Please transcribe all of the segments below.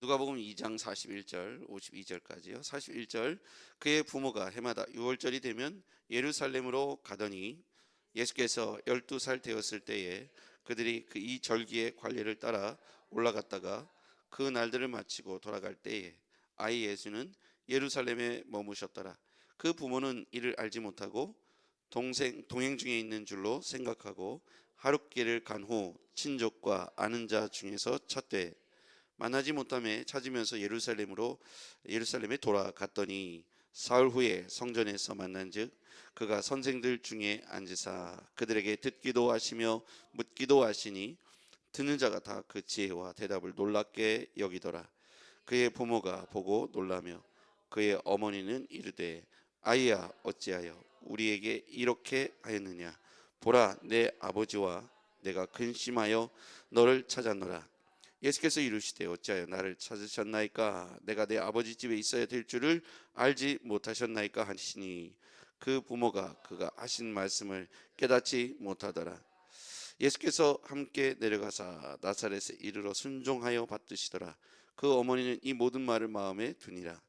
누가복음 2장 41절 52절까지요. 41절, 그의 부모가 해마다 유월절이 되면 예루살렘으로 가더니 예수께서 12살 되었을 때에 그들이 이 절기의 관례를 따라 올라갔다가 그 날들을 마치고 돌아갈 때에 아이 예수는 예루살렘에 머무셨더라. 그 부모는 이를 알지 못하고 동행 중에 있는 줄로 생각하고 하룻길을 간 후 친족과 아는 자 중에서 찾되 만나지 못함에 찾으면서 예루살렘에 돌아갔더니 사흘 후에 성전에서 만난즉 그가 선생들 중에 앉으사 그들에게 듣기도 하시며 묻기도 하시니 듣는 자가 다 그 지혜와 대답을 놀랍게 여기더라. 그의 부모가 보고 놀라며 그의 어머니는 이르되 아이야 어찌하여 우리에게 이렇게 하였느냐. 보라, 내 아버지와 내가 근심하여 너를 찾았노라. 예수께서 이르시되 어찌하여 나를 찾으셨나이까. 내가 내 아버지 집에 있어야 될 줄을 알지 못하셨나이까 하시니 그 부모가 그가 하신 말씀을 깨닫지 못하더라. 예수께서 함께 내려가사 나사렛에 이르러 순종하여 받드시더라. 그 어머니는 이 모든 말을 마음에 두니라.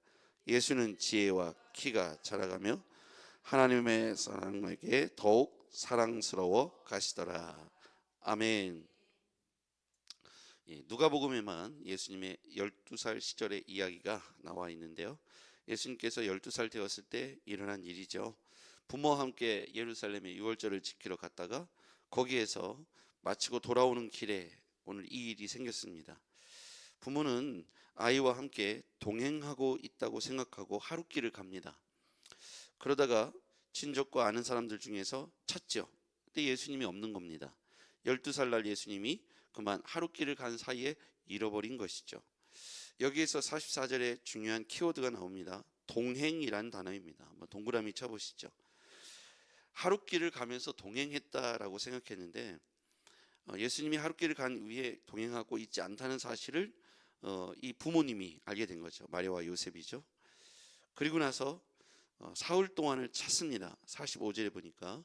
예수는 지혜와 키가 자라가며 하나님의 사람에게 더욱 사랑스러워 가시더라. 아멘. 누가복음에만 예수님의 12살 시절의 이야기가 나와 있는데요. 예수님께서 12살 되었을 때 일어난 일이죠. 부모와 함께 예루살렘에 유월절을 지키러 갔다가 거기에서 마치고 돌아오는 길에 오늘 이 일이 생겼습니다. 부모는 아이와 함께 동행하고 있다고 생각하고 하룻길을 갑니다. 그러다가 친족과 아는 사람들 중에서 찾죠. 근데 예수님이 없는 겁니다. 12살 날 예수님이 그만 하룻길을 간 사이에 잃어버린 것이죠. 여기에서 44절에 중요한 키워드가 나옵니다. 동행이라는 단어입니다. 한번 동그라미 쳐보시죠. 하룻길을 가면서 동행했다라고 생각했는데 예수님이 하룻길을 간 위에 동행하고 있지 않다는 사실을 이 부모님이 알게 된 거죠. 마리아와 요셉이죠. 그리고 나서 사흘 동안을 찾습니다. 45절에 보니까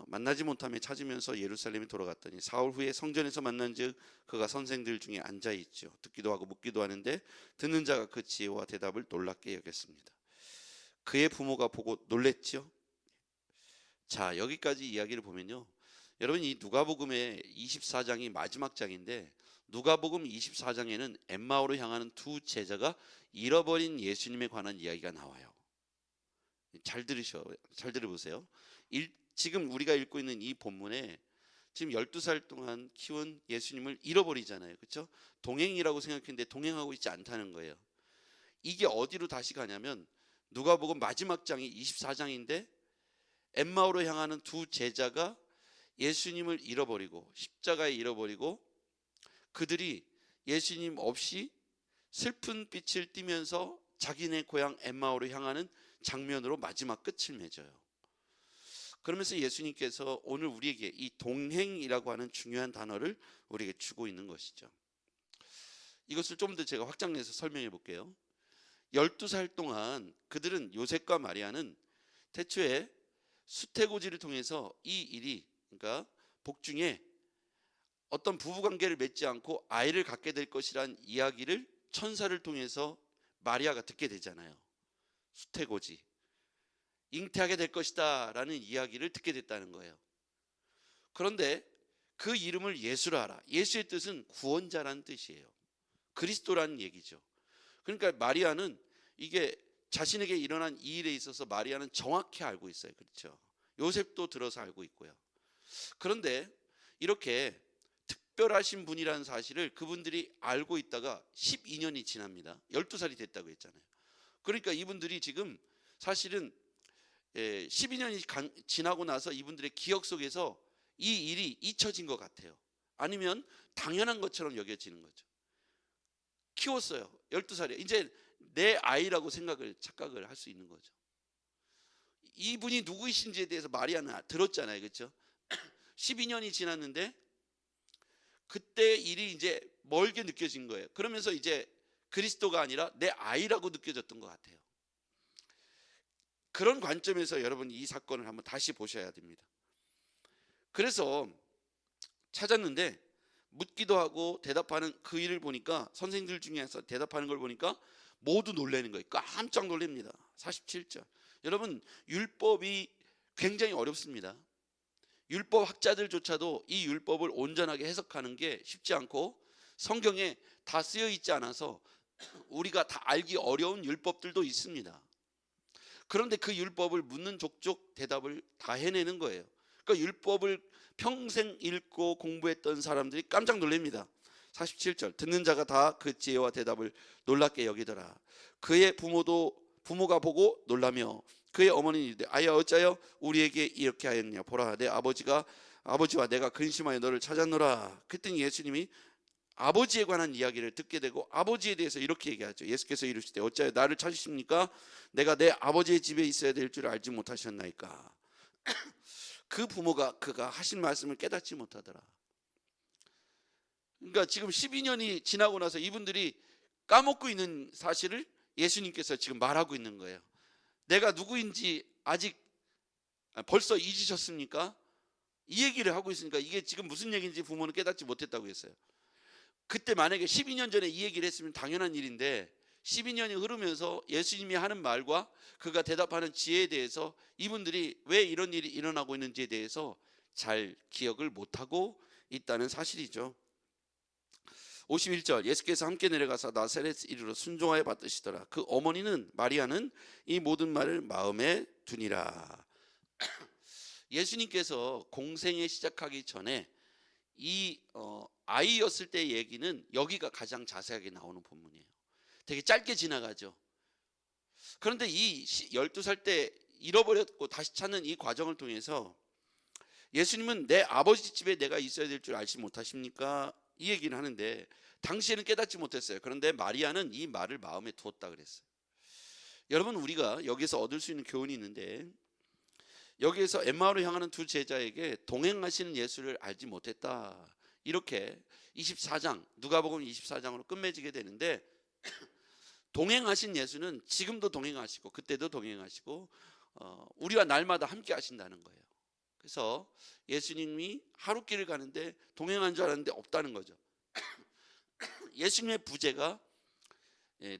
만나지 못함에 찾으면서 예루살렘에 돌아갔더니 사흘 후에 성전에서 만난즉 그가 선생들 중에 앉아 있죠. 듣기도 하고 묻기도 하는데 듣는 자가 그 지혜와 대답을 놀랍게 여겼습니다. 그의 부모가 보고 놀랬죠. 자, 여기까지 이야기를 보면요, 여러분 이 누가복음의 24장이 마지막 장인데 누가복음 24장에는 엠마오로 향하는 두 제자가 잃어버린 예수님에 관한 이야기가 나와요. 잘 들어보세요. 지금 우리가 읽고 있는 이 본문에 지금 12살 동안 키운 예수님을 잃어버리잖아요. 그렇죠? 동행이라고 생각했는데 동행하고 있지 않다는 거예요. 이게 어디로 다시 가냐면 누가복음 마지막 장이 24장인데 엠마오로 향하는 두 제자가 예수님을 잃어버리고 십자가에 잃어버리고 그들이 예수님 없이 슬픈 빛을 띠면서 자기네 고향 엠마오로 향하는 장면으로 마지막 끝을 맺어요. 그러면서 예수님께서 오늘 우리에게 이 동행이라고 하는 중요한 단어를 우리에게 주고 있는 것이죠. 이것을 좀 더 제가 확장해서 설명해 볼게요. 12살 동안 그들은 요셉과 마리아는 태초에 수태고지를 통해서 이 일이, 그러니까 복중에 어떤 부부관계를 맺지 않고 아이를 갖게 될 것이란 이야기를 천사를 통해서 마리아가 듣게 되잖아요. 수태고지, 잉태하게 될 것이다 라는 이야기를 듣게 됐다는 거예요. 그런데 그 이름을 예수라 하라. 예수의 뜻은 구원자라는 뜻이에요. 그리스도라는 얘기죠. 그러니까 마리아는 이게 자신에게 일어난 이 일에 있어서 마리아는 정확히 알고 있어요. 그렇죠? 요셉도 들어서 알고 있고요. 그런데 이렇게 특별하신 분이라는 사실을 그분들이 알고 있다가 12년이 지납니다. 12살이 됐다고 했잖아요. 그러니까 이분들이 지금 사실은 12년이 지나고 나서 이분들의 기억 속에서 이 일이 잊혀진 것 같아요. 아니면 당연한 것처럼 여겨지는 거죠. 키웠어요. 12살이에요. 이제 내 아이라고 착각을 할 수 있는 거죠. 이분이 누구이신지에 대해서 마리아는 들었잖아요. 그렇죠? 12년이 지났는데 그때 일이 이제 멀게 느껴진 거예요. 그러면서 이제 그리스도가 아니라 내 아이라고 느껴졌던 것 같아요. 그런 관점에서 여러분 이 사건을 한번 다시 보셔야 됩니다. 그래서 찾았는데 묻기도 하고 대답하는 그 일을 보니까 선생들 중에서 대답하는 걸 보니까 모두 놀라는 거예요. 깜짝 놀랍니다. 47절. 여러분, 율법이 굉장히 어렵습니다. 율법 학자들조차도 이 율법을 온전하게 해석하는 게 쉽지 않고 성경에 다 쓰여 있지 않아서 우리가 다 알기 어려운 율법들도 있습니다. 그런데 그 율법을 묻는 족족 대답을 다 해내는 거예요. 그러니까 율법을 평생 읽고 공부했던 사람들이 깜짝 놀랍니다. 47절. 듣는 자가 다 그 지혜와 대답을 놀랍게 여기더라. 그의 부모가 보고 놀라며 그의 어머니는 이르되 아야 어찌하여 우리에게 이렇게 하였냐. 보라 내 아버지와 내가 근심하여 너를 찾았노라. 그랬더니 예수님이 아버지에 관한 이야기를 듣게 되고 아버지에 대해서 이렇게 얘기하죠. 예수께서 이르시되 어찌하여 나를 찾으십니까? 내가 내 아버지의 집에 있어야 될 줄 알지 못하셨나이까. 그 부모가 그가 하신 말씀을 깨닫지 못하더라. 그러니까 지금 12년이 지나고 나서 이분들이 까먹고 있는 사실을 예수님께서 지금 말하고 있는 거예요. 내가 누구인지 아직 벌써 잊으셨습니까? 이 얘기를 하고 있으니까 이게 지금 무슨 얘기인지 부모는 깨닫지 못했다고 했어요. 그때 만약에 12년 전에 이 얘기를 했으면 당연한 일인데 12년이 흐르면서 예수님이 하는 말과 그가 대답하는 지혜에 대해서 이분들이 왜 이런 일이 일어나고 있는지에 대해서 잘 기억을 못하고 있다는 사실이죠. 51절. 예수께서 함께 내려가서 나사렛 이르러 순종하여 받으시더라. 그 어머니는 마리아는 이 모든 말을 마음에 두니라. 예수님께서 공생에 시작하기 전에 이 아이였을 때 얘기는 여기가 가장 자세하게 나오는 본문이에요. 되게 짧게 지나가죠. 그런데 이 12살 때 잃어버렸고 다시 찾는 이 과정을 통해서 예수님은 내 아버지 집에 내가 있어야 될 줄 알지 못하십니까? 이 얘기를 하는데 당시에는 깨닫지 못했어요. 그런데 마리아는 이 말을 마음에 두었다 그랬어요. 여러분, 우리가 여기서 얻을 수 있는 교훈이 있는데 여기에서 엠마오로 향하는 두 제자에게 동행하시는 예수를 알지 못했다. 이렇게 24장 누가복음 24장으로 끝맺게 되는데 동행하신 예수는 지금도 동행하시고 그때도 동행하시고 우리와 날마다 함께 하신다는 거예요. 그래서 예수님이 하루길을 가는데 동행한 줄 알았는데 없다는 거죠. 예수님의 부재가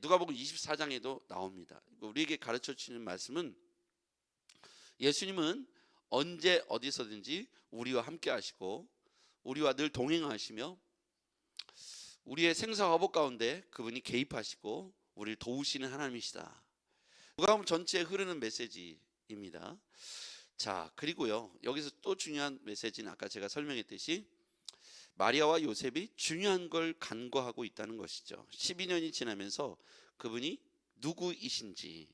누가복음 24장에도 나옵니다. 우리에게 가르쳐 주시는 말씀은 예수님은 언제 어디서든지 우리와 함께 하시고 우리와 늘 동행하시며 우리의 생사화복 가운데 그분이 개입하시고 우리를 도우시는 하나님이시다. 누가복음 전체에 흐르는 메시지입니다. 자, 그리고요, 여기서 또 중요한 메시지는 아까 제가 설명했듯이 마리아와 요셉이 중요한 걸 간과하고 있다는 것이죠. 12년이 지나면서 그분이 누구이신지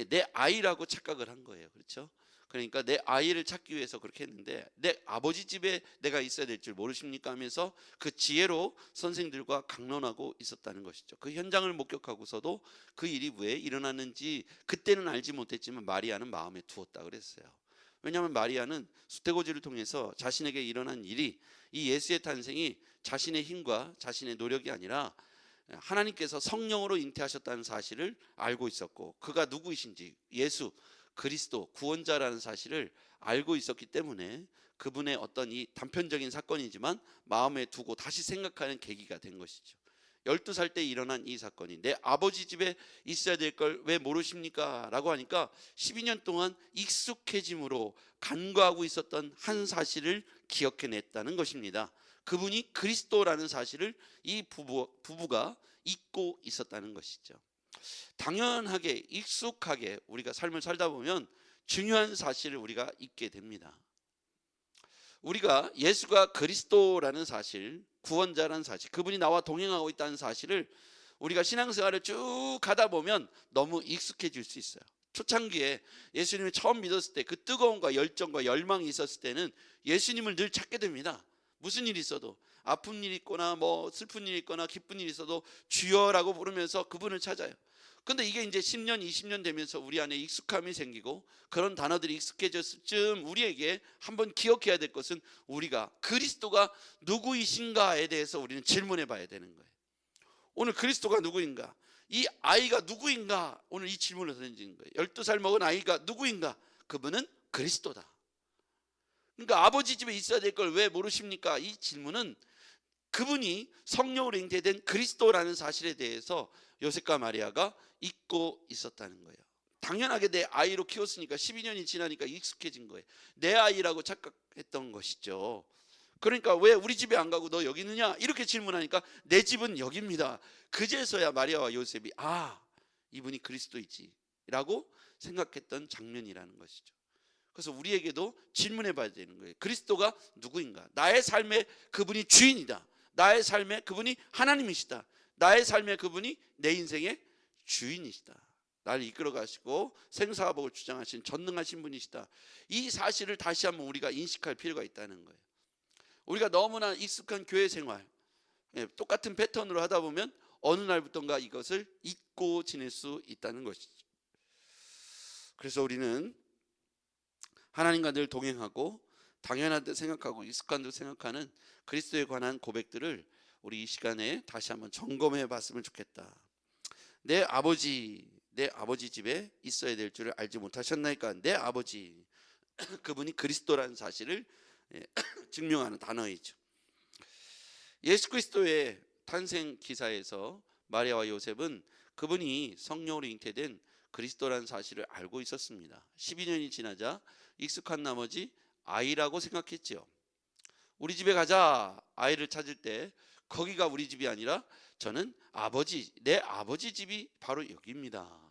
내 아이라고 착각을 한 거예요. 그렇죠? 그러니까 내 아이를 찾기 위해서 그렇게 했는데 내 아버지 집에 내가 있어야 될 줄 모르십니까 하면서 그 지혜로 선생들과 강론하고 있었다는 것이죠. 그 현장을 목격하고서도 그 일이 왜 일어났는지 그때는 알지 못했지만 마리아는 마음에 두었다 그랬어요. 왜냐하면 마리아는 수태고지를 통해서 자신에게 일어난 일이 이 예수의 탄생이 자신의 힘과 자신의 노력이 아니라 하나님께서 성령으로 잉태하셨다는 사실을 알고 있었고 그가 누구이신지 예수 그리스도 구원자라는 사실을 알고 있었기 때문에 그분의 어떤 이 단편적인 사건이지만 마음에 두고 다시 생각하는 계기가 된 것이죠. 12살 때 일어난 이 사건이 내 아버지 집에 있어야 될 걸 왜 모르십니까? 라고 하니까 12년 동안 익숙해짐으로 간과하고 있었던 한 사실을 기억해냈다는 것입니다. 그분이 그리스도라는 사실을 이 부부가 잊고 있었다는 것이죠. 당연하게 익숙하게 우리가 삶을 살다 보면 중요한 사실을 우리가 잊게 됩니다. 우리가 예수가 그리스도라는 사실, 구원자라는 사실, 그분이 나와 동행하고 있다는 사실을 우리가 신앙생활을 쭉 가다 보면 너무 익숙해질 수 있어요. 초창기에 예수님을 처음 믿었을 때 그 뜨거움과 열정과 열망이 있었을 때는 예수님을 늘 찾게 됩니다. 무슨 일이 있어도 아픈 일이 있거나 뭐 슬픈 일이 있거나 기쁜 일이 있어도 주여라고 부르면서 그분을 찾아요. 근데 이게 이제 10년, 20년 되면서 우리 안에 익숙함이 생기고 그런 단어들이 익숙해졌을 즈음 우리에게 한번 기억해야 될 것은 우리가 그리스도가 누구이신가에 대해서 우리는 질문해 봐야 되는 거예요. 오늘 그리스도가 누구인가? 이 아이가 누구인가? 오늘 이 질문을 던지는 거예요. 12살 먹은 아이가 누구인가? 그분은 그리스도다. 그러니까 아버지 집에 있어야 될 걸 왜 모르십니까? 이 질문은 그분이 성령으로 잉태된 그리스도라는 사실에 대해서 요셉과 마리아가 잊고 있었다는 거예요. 당연하게 내 아이로 키웠으니까 12년이 지나니까 익숙해진 거예요. 내 아이라고 착각했던 것이죠. 그러니까 왜 우리 집에 안 가고 너 여기 있느냐 이렇게 질문하니까 내 집은 여기입니다. 그제서야 마리아와 요셉이 이분이 그리스도이지 라고 생각했던 장면이라는 것이죠. 그래서 우리에게도 질문해 봐야 되는 거예요. 그리스도가 누구인가? 나의 삶에 그분이 주인이다. 나의 삶에 그분이 하나님이시다. 나의 삶에 그분이 내 인생의 주인이시다. 나를 이끌어 가시고 생사화복을 주장하신 전능하신 분이시다. 이 사실을 다시 한번 우리가 인식할 필요가 있다는 거예요. 우리가 너무나 익숙한 교회 생활, 똑같은 패턴으로 하다 보면 어느 날부터인가 이것을 잊고 지낼 수 있다는 것이죠. 그래서 우리는 하나님과 늘 동행하고 당연한 듯 생각하고 익숙한 듯 생각하는 그리스도에 관한 고백들을 우리 이 시간에 다시 한번 점검해 봤으면 좋겠다. 내 아버지 집에 있어야 될 줄을 알지 못하셨나이까. 내 아버지, 그분이 그리스도라는 사실을 증명하는 단어이죠. 예수 그리스도의 탄생 기사에서 마리아와 요셉은 그분이 성령으로 잉태된 그리스도라는 사실을 알고 있었습니다. 12년이 지나자 익숙한 나머지 아이라고 생각했지요. 우리 집에 가자 아이를 찾을 때 거기가 우리 집이 아니라 저는 내 아버지 집이 바로 여기입니다.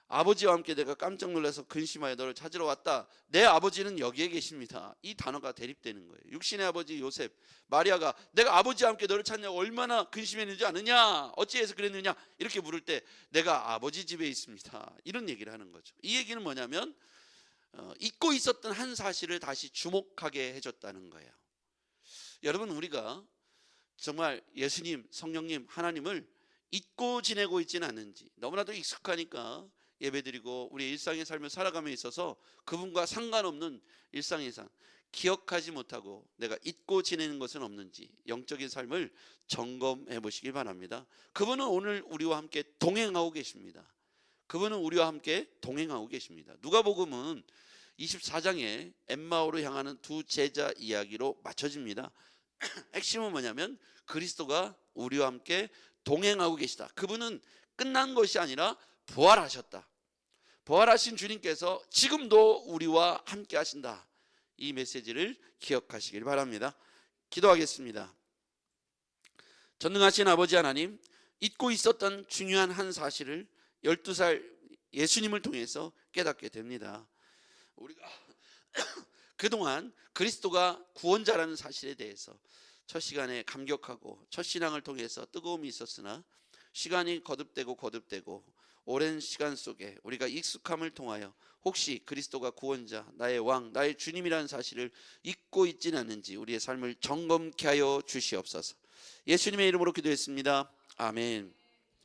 아버지와 함께 내가 깜짝 놀라서 근심하여 너를 찾으러 왔다. 내 아버지는 여기에 계십니다. 이 단어가 대립되는 거예요. 육신의 아버지 요셉, 마리아가 내가 아버지와 함께 너를 찾냐고 얼마나 근심했는지 아느냐, 어찌해서 그랬느냐 이렇게 물을 때 내가 아버지 집에 있습니다. 이런 얘기를 하는 거죠. 이 얘기는 뭐냐면 잊고 있었던 한 사실을 다시 주목하게 해줬다는 거예요. 여러분, 우리가 정말 예수님, 성령님, 하나님을 잊고 지내고 있지는 않는지, 너무나도 익숙하니까 예배드리고 우리 일상의 삶을 살아감에 있어서 그분과 상관없는 일상의 삶 기억하지 못하고 내가 잊고 지내는 것은 없는지 영적인 삶을 점검해 보시길 바랍니다. 그분은 오늘 우리와 함께 동행하고 계십니다. 그분은 우리와 함께 동행하고 계십니다. 누가복음은 24장에 엠마오로 향하는 두 제자 이야기로 맞춰집니다. 핵심은 뭐냐면 그리스도가 우리와 함께 동행하고 계시다. 그분은 끝난 것이 아니라 부활하셨다. 부활하신 주님께서 지금도 우리와 함께 하신다. 이 메시지를 기억하시길 바랍니다. 기도하겠습니다. 전능하신 아버지 하나님, 잊고 있었던 중요한 한 사실을 12살 예수님을 통해서 깨닫게 됩니다. 우리가 그동안 그리스도가 구원자라는 사실에 대해서 첫 시간에 감격하고 첫 신앙을 통해서 뜨거움이 있었으나 시간이 거듭되고 오랜 시간 속에 우리가 익숙함을 통하여 혹시 그리스도가 구원자, 나의 왕, 나의 주님이라는 사실을 잊고 있지는 않는지 우리의 삶을 점검케 하여 주시옵소서. 예수님의 이름으로 기도했습니다. 아멘.